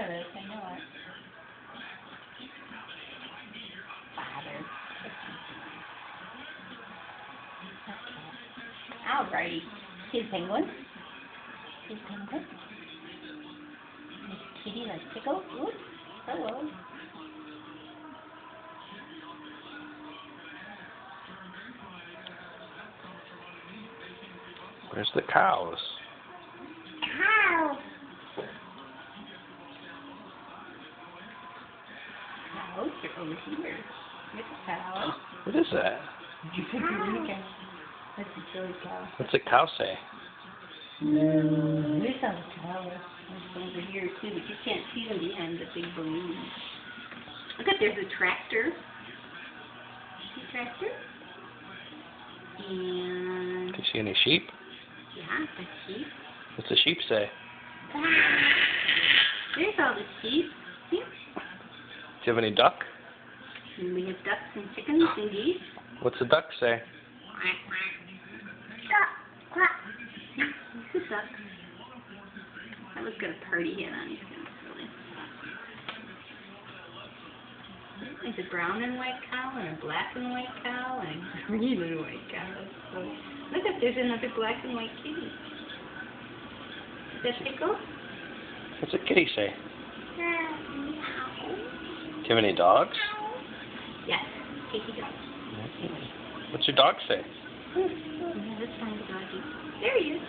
of this, I know it. Father. Okay. Alrighty. Hey, penguin. Hey, penguin. Miss Kitty likes tickle. Oops. Hello. Where's the cows? Cows. Cows are over here. There's a cow. What is that? That's a silly cow. What's a cow say? There's all the cows. There's over here too, but you can't see them behind the big balloons. Look at, there's a tractor. See a tractor? And Do you see any sheep? yeah, a sheep. What's the sheep say? There's all the sheep. See? Do you have any duck? And we have ducks and chickens and geese. What's the duck say? This is duck. That was got a party hat on. He's kind of silly. There's a brown and white cow and a black and white cow and a green and white cow. So look at, there's another black and white kitty. Is that Pickle? What's a kitty say? Meow. Do you have any dogs? Yes, Katie dog. What's your dog say? Yeah, let's find the doggy. There he is.